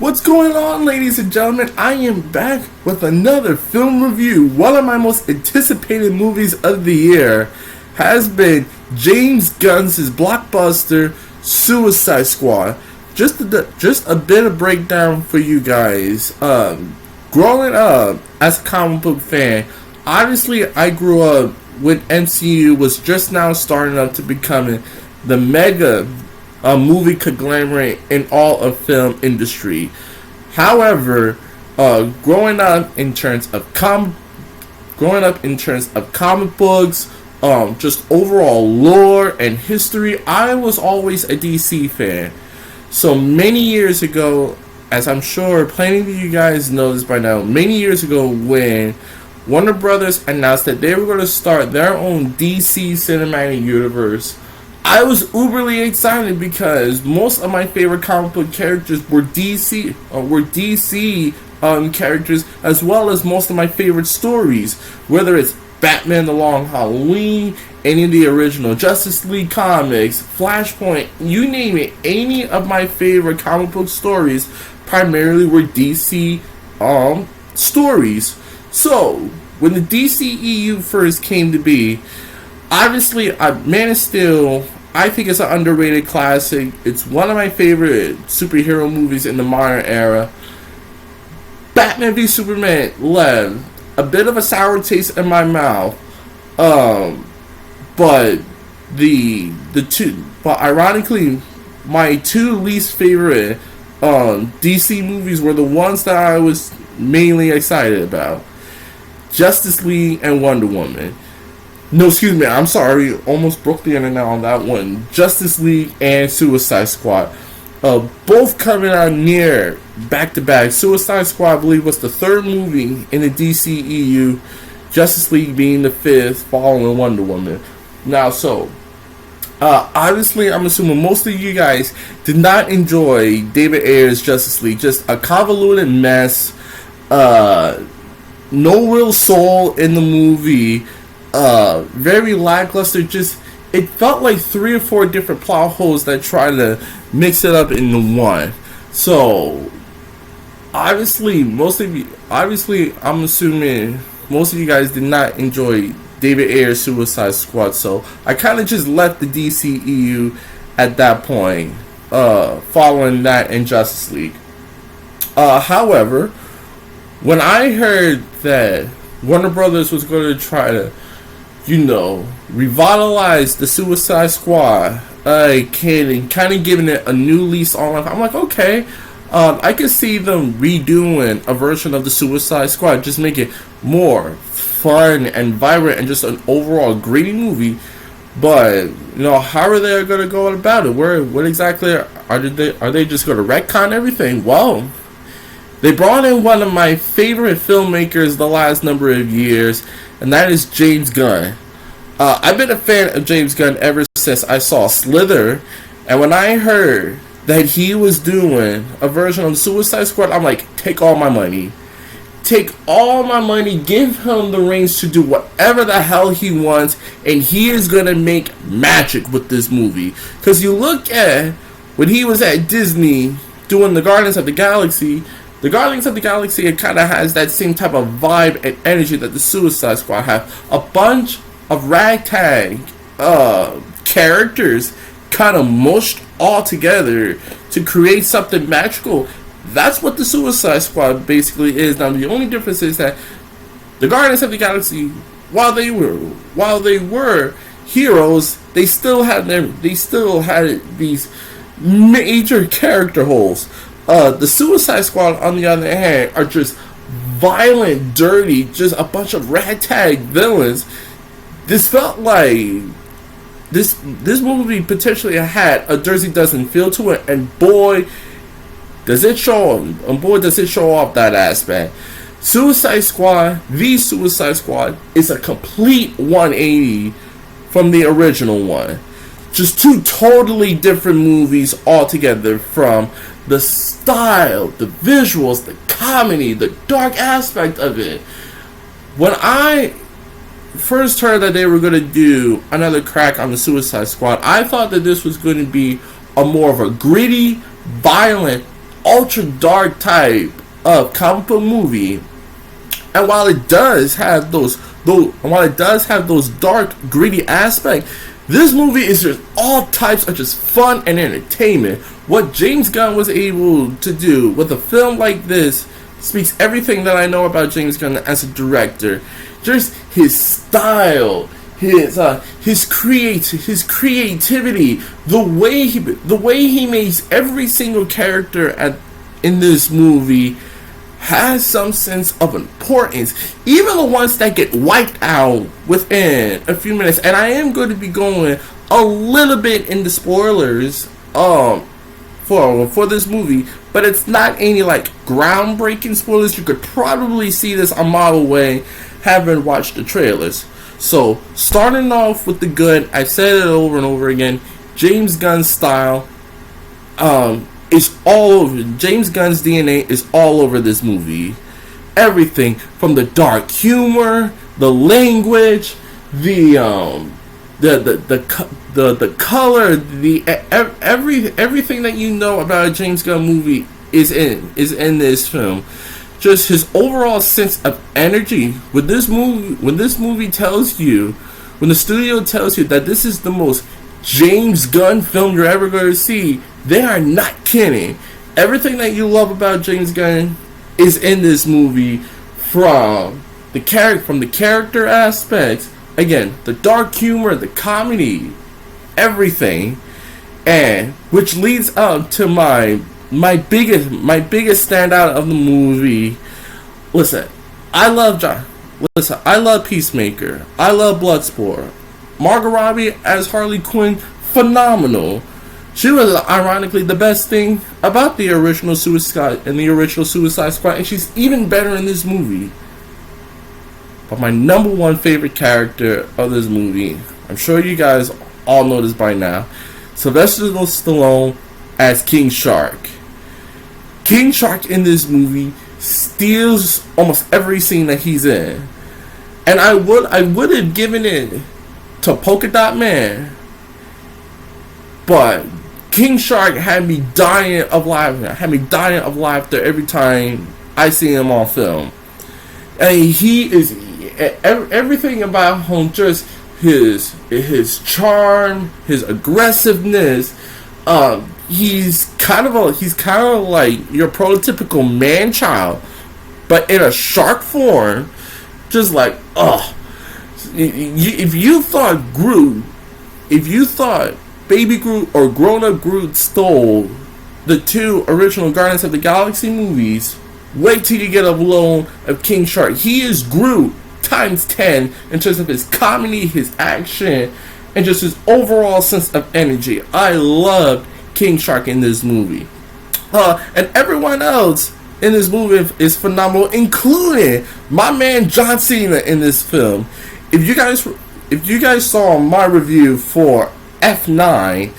What's going on, ladies and gentlemen? I am back with another film review. One of my most anticipated movies of the year has been James Gunn's blockbuster Suicide Squad. Just a bit of breakdown for you guys. Growing up as a comic book fan, obviously I grew up when MCU was just now starting up to becoming the mega movie conglomerate in all of film industry. However, growing up in terms of comic books, just overall lore and history, I was always a DC fan. So many years ago, as I'm sure plenty of you guys know this by now, many years ago when Warner Brothers announced that they were going to start their own DC cinematic universe, I was uberly excited because most of my favorite comic book characters were DC characters, as well as most of my favorite stories, whether it's Batman The Long Halloween, any of the original Justice League comics, Flashpoint, you name it, any of my favorite comic book stories primarily were DC stories. So, when the DCEU first came to be, obviously, Man of Steel, I think it's an underrated classic. It's one of my favorite superhero movies in the modern era. Batman v Superman left a bit of a sour taste in my mouth. But ironically, my two least favorite DC movies were the ones that I was mainly excited about: Justice League and Wonder Woman. No, excuse me, I'm sorry, almost broke the internet on that one. Justice League and Suicide Squad. Both coming out near back-to-back. Suicide Squad, I believe, was the third movie in the DCEU. Justice League being the fifth, following Wonder Woman. Now, obviously, I'm assuming most of you guys did not enjoy David Ayer's Justice League. Just a convoluted mess. No real soul in the movie. Very lackluster. It felt like 3 or 4 different plot holes that tried to mix it up into one. So obviously, I'm assuming most of you guys did not enjoy David Ayer's Suicide Squad. So I kind of just left the DCEU at that point, following that in Justice League. However, when I heard that Warner Brothers was going to try to, revitalize the Suicide Squad kid and kind of giving it a new lease on life, I'm like, okay, I could see them redoing a version of the Suicide Squad, just make it more fun and vibrant and just an overall gritty movie. But how are they going to go about it? What exactly are they just going to retcon everything? Well, they brought in one of my favorite filmmakers the last number of years, and that is James Gunn. I've been a fan of James Gunn ever since I saw Slither, and when I heard that he was doing a version of Suicide Squad, I'm like, take all my money. Take all my money, give him the reins to do whatever the hell he wants, and he is going to make magic with this movie. Because you look at when he was at Disney doing the Guardians of the Galaxy, it kind of has that same type of vibe and energy that the Suicide Squad have. A bunch of ragtag characters kind of mushed all together to create something magical. That's what the Suicide Squad basically is. Now, the only difference is that the Guardians of the Galaxy, while they were heroes, they still had these major character holes. The Suicide Squad, on the other hand, are just violent, dirty, just a bunch of ragtag villains. This felt like this movie potentially had a Dirty Dozen feel to it, and boy, does it show off that aspect. Suicide Squad is a complete 180 from the original one. Just two totally different movies altogether, from the style, the visuals, the comedy, the dark aspect of it. When I first heard that they were going to do another crack on the Suicide Squad, I thought that this was going to be a more of a gritty, violent ultra dark type of comic book movie. And while it does have those dark, gritty aspects, this movie is just all types of just fun and entertainment. What James Gunn was able to do with a film like this speaks everything that I know about James Gunn as a director. Just his style, his creativity, the way he makes every single character in this movie has some sense of importance, even the ones that get wiped out within a few minutes. And I am going to be going a little bit into spoilers for this movie, but it's not any like groundbreaking spoilers. You could probably see this a mile away having watched the trailers. So starting off with the good, I've said it over and over again, James Gunn's style is all over. James Gunn's DNA is all over this movie. Everything from the dark humor, the language, the color, everything that you know about a James Gunn movie is in this film. Just his overall sense of energy. When the studio tells you that this is the most James Gunn film you're ever going to see, they are not kidding. Everything that you love about James Gunn is in this movie, from the character aspects, again, the dark humor, the comedy, everything, and which leads up to my biggest standout of the movie. Listen, I love Peacemaker. I love Bloodsport. Margot Robbie as Harley Quinn, phenomenal. She was ironically the best thing about the original Suicide Squad, and she's even better in this movie. But my number one favorite character of this movie, I'm sure you guys all know this by now, Sylvester Stallone as King Shark. King Shark in this movie steals almost every scene that he's in, and I would have given it to Polka Dot Man, but King Shark had me dying of laughter every time I see him on film. And he is everything about him, just his charm, his aggressiveness. He's kind of like your prototypical man child, but in a shark form. Just like, if you thought Baby Groot or Grown Up Groot stole the two original Guardians of the Galaxy movies, wait till you get a blow of King Shark. He is Groot times 10 in terms of his comedy, his action, and just his overall sense of energy. I loved King Shark in this movie. And everyone else in this movie is phenomenal, including my man John Cena in this film. If you guys saw my review for F9,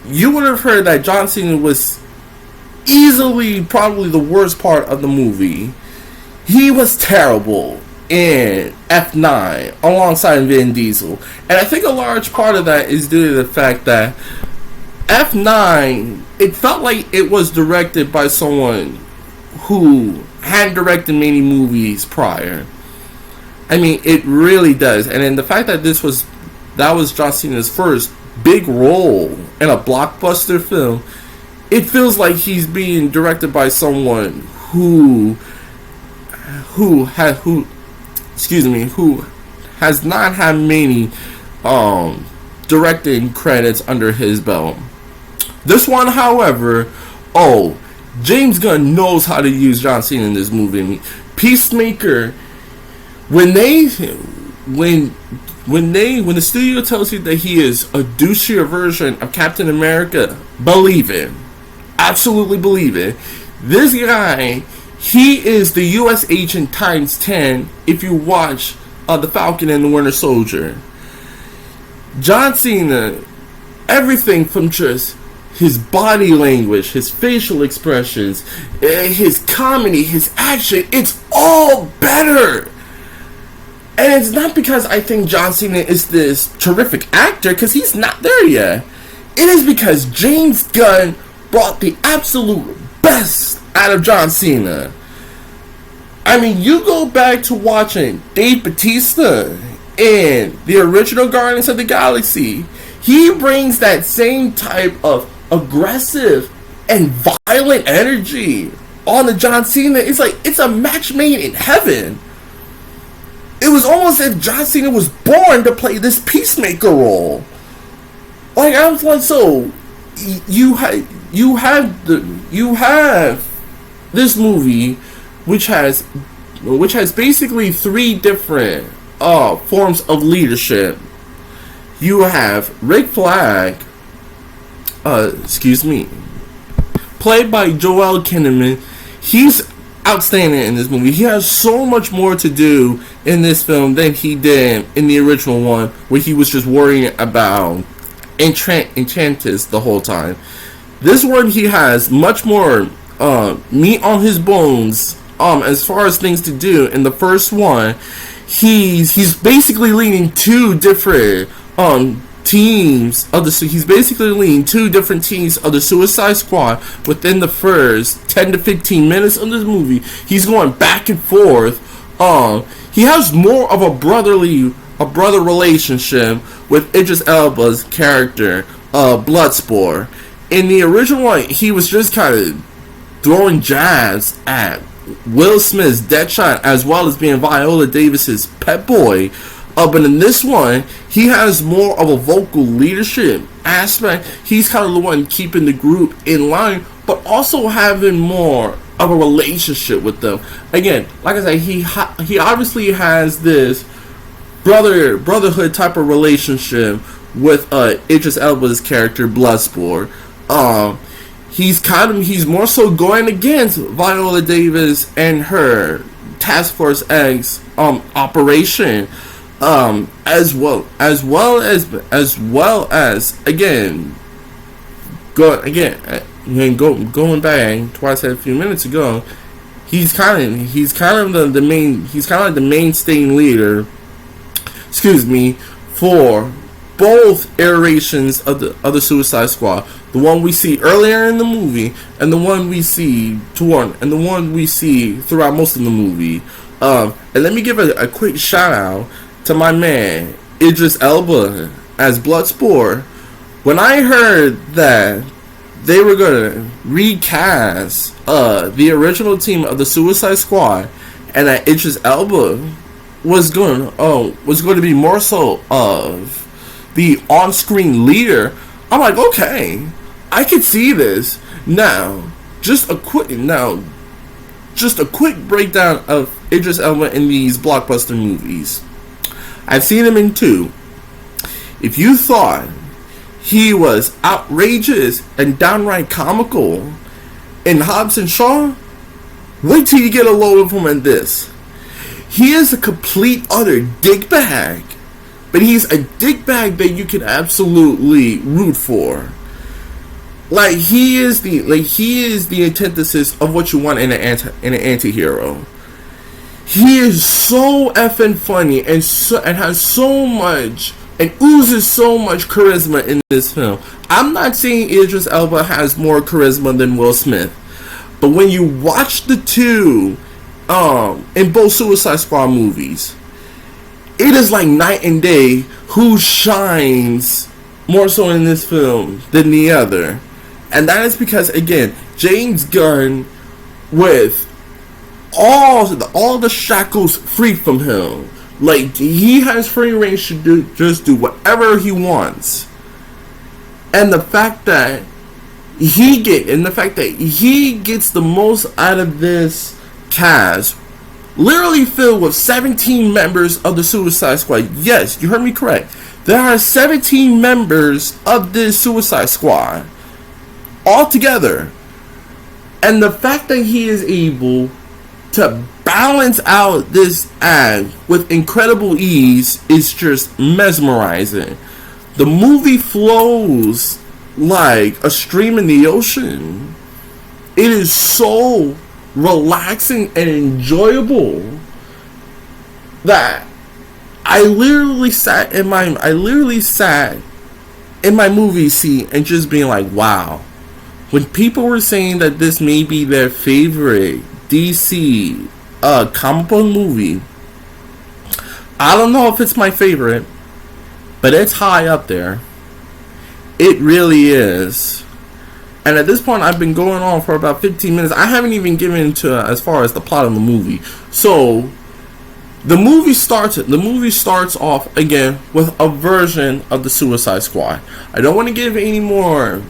you would have heard that John Cena was easily probably the worst part of the movie. He was terrible in F9 alongside Vin Diesel, and I think a large part of that is due to the fact that F9, it felt like it was directed by someone who hadn't directed many movies prior. I mean, it really does. And then the fact that that was John Cena's first big role in a blockbuster film, it feels like he's being directed by someone who has not had many directing credits under his belt. This one, however, James Gunn knows how to use John Cena in this movie. Peacemaker, when the studio tells you that he is a douchier version of Captain America, believe it. Absolutely believe it. This guy, he is the U.S. agent times 10 if you watch The Falcon and the Winter Soldier. John Cena, everything from just his body language, his facial expressions, his comedy, his action, it's all better. And it's not because I think John Cena is this terrific actor, because he's not there yet. It is because James Gunn brought the absolute best out of John Cena. I mean, you go back to watching Dave Bautista in the original Guardians of the Galaxy. He brings that same type of aggressive and violent energy on the John Cena. It's like it's a match made in heaven. It was almost as if John Cena was born to play this peacemaker role. Like, I was like, so you have this movie which has basically three different forms of leadership. You have Rick Flag, played by Joel Kinnaman. He's outstanding in this movie. He has so much more to do in this film than he did in the original one, where he was just worrying about Enchantress the whole time. This one, he has much more meat on his bones as far as things to do. In the first one, he's basically leading two different teams of the Suicide Squad within the first 10 to 15 minutes of this movie. He's going back and forth. He has more of a brother relationship with Idris Elba's character, Bloodsport. In the original one, he was just kind of throwing jabs at Will Smith's Deadshot, as well as being Viola Davis's pet boy. But in this one, he has more of a vocal leadership aspect. He's kind of the one keeping the group in line, but also having more of a relationship with them. Again, like I said, he obviously has this brotherhood type of relationship with Idris Elba's character Bloodsport. He's more so going against Viola Davis and her Task Force X operation. As well as again going back to what I said a few minutes ago, he's kind of like the mainstay leader, for both iterations of the Suicide Squad. The one we see earlier in the movie, and the one we see throughout most of the movie. And let me give a quick shout out to my man Idris Elba as Bloodsport. When I heard that they were gonna recast the original team of the Suicide Squad, and that Idris Elba was going to be more so of the on-screen leader, I'm like, okay, I could see this. Now, just a quick breakdown of Idris Elba in these blockbuster movies. I've seen him in two. If you thought he was outrageous and downright comical in Hobbs and Shaw, wait till you get a load of him in this. He is a complete utter dickbag, but he's a dickbag that you can absolutely root for. Like, he is the antithesis of what you want in an anti-hero. He is so effing funny and has so much and oozes so much charisma in this film. I'm not saying Idris Elba has more charisma than Will Smith, but when you watch the two in both Suicide Squad movies, it is like night and day who shines more so in this film than the other. And that is because, again, James Gunn, with all the shackles free from him, like, he has free range to just do whatever he wants. And the fact that he gets the most out of this cast, literally filled with 17 members of the Suicide Squad. Yes, you heard me correct. There are 17 members of this Suicide Squad all together. And the fact that he is able to balance out this act with incredible ease is just mesmerizing. The movie flows like a stream in the ocean. It is so relaxing and enjoyable that I literally sat in my movie seat and just being like, wow, when people were saying that this may be their favorite DC comic book movie, I don't know if it's my favorite, but it's high up there. It really is. And at this point, I've been going on for about 15 minutes. I haven't even given into as far as the plot of the movie. So the movie starts off again with a version of the Suicide Squad. I don't want to give any more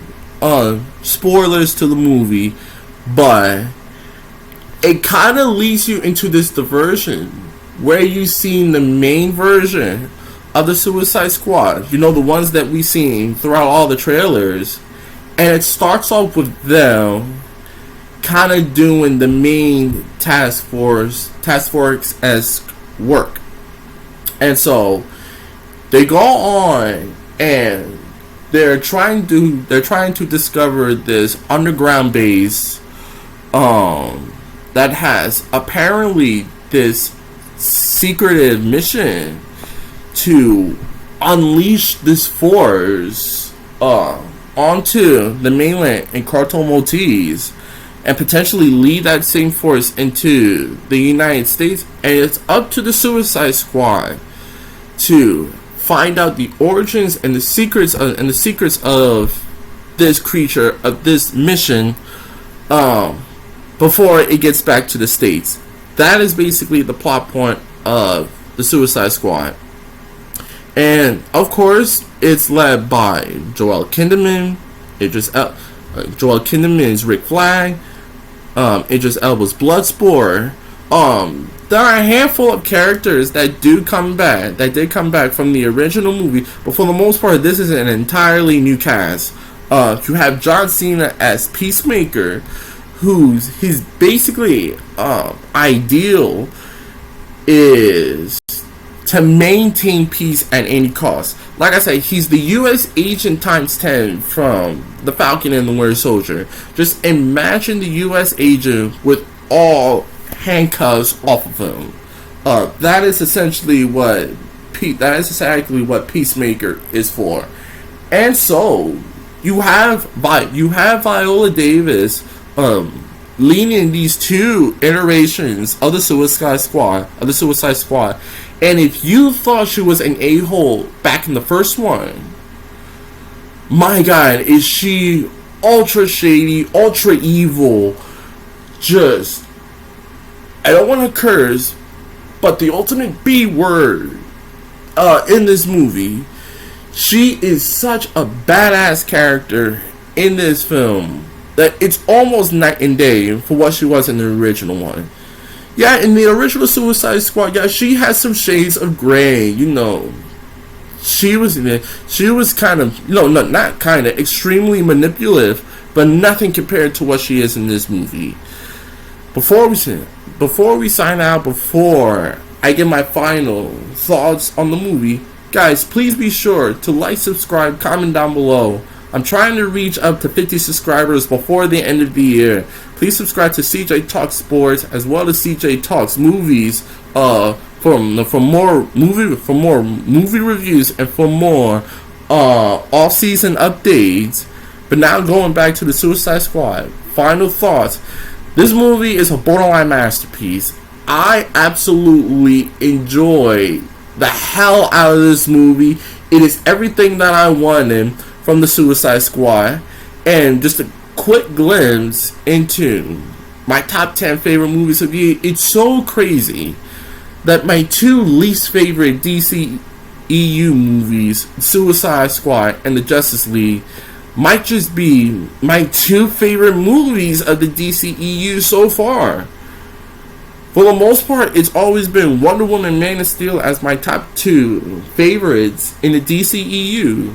spoilers to the movie, but it kind of leads you into this diversion where you've seen the main version of the Suicide Squad. You know, the ones that we've seen throughout all the trailers. And it starts off with them kind of doing the main task force-esque work. And so they go on and they're trying to discover this underground base that has apparently this secretive mission to unleash this force onto the mainland in Cartel Maltese and potentially lead that same force into the United States. And it's up to the Suicide Squad to find out the origins and the secrets of this creature, of this mission, before it gets back to the States. That is basically the plot point of the Suicide Squad. And of course, it's led by Joel Kinnaman. Joel Kinnaman is Rick Flag. Idris Elba's Bloodsport. There are a handful of characters that did come back from the original movie, but for the most part, this is an entirely new cast. You have John Cena as Peacemaker, his basically ideal is to maintain peace at any cost. Like I said, he's the U.S. agent times 10 from The Falcon and the Winter Soldier. Just imagine the U.S. agent with all handcuffs off of him. That is essentially what Peacemaker is for. And so you have Viola Davis leading these two iterations of the Suicide Squad. And if you thought she was an a-hole back in the first one, my God, is she ultra shady, ultra evil, just, I don't want to curse, but the ultimate B word in this movie. She is such a badass character in this film that it's almost night and day for what she was in the original one. Yeah, in the original Suicide Squad, yeah, she has some shades of gray, you know. She was kind of, not kind of, extremely manipulative, but nothing compared to what she is in this movie. Before we sign out, before I get my final thoughts on the movie, guys, please be sure to like, subscribe, comment down below. I'm trying to reach up to 50 subscribers before the end of the year. Please subscribe to CJ Talks Sports as well as CJ Talks Movies for more movie reviews and for more off-season updates. But now going back to the Suicide Squad, final thoughts. This movie is a borderline masterpiece. I absolutely enjoy the hell out of this movie. It is everything that I wanted from the Suicide Squad. And just a quick glimpse into my top 10 favorite movies of the year. It's so crazy that my two least favorite DC EU movies, Suicide Squad and the Justice League, might just be my two favorite movies of the DCEU so far. For the most part, it's always been Wonder Woman and Man of Steel as my top two favorites in the DCEU.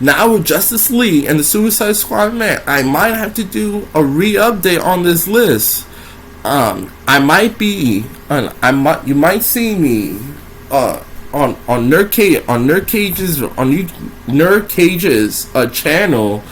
Now with Justice League and the Suicide Squad, man, I might have to do a re-update on this list. You might see me on Nerd Cage's channel.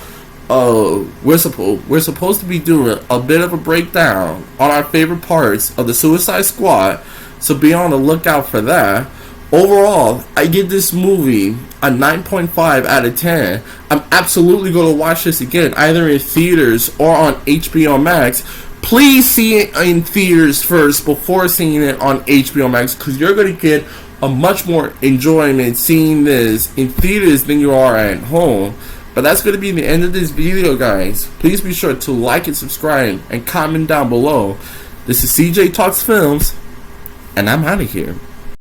We're supposed to be doing a bit of a breakdown on our favorite parts of the Suicide Squad, so be on the lookout for that. Overall, I give this movie a 9.5 out of 10. I'm absolutely going to watch this again, either in theaters or on HBO Max. Please see it in theaters first before seeing it on HBO Max, because you're going to get a much more enjoyment seeing this in theaters than you are at home. But that's going to be the end of this video, guys. Please be sure to like and subscribe and comment down below. This is CJ Talks Films, and I'm out of here.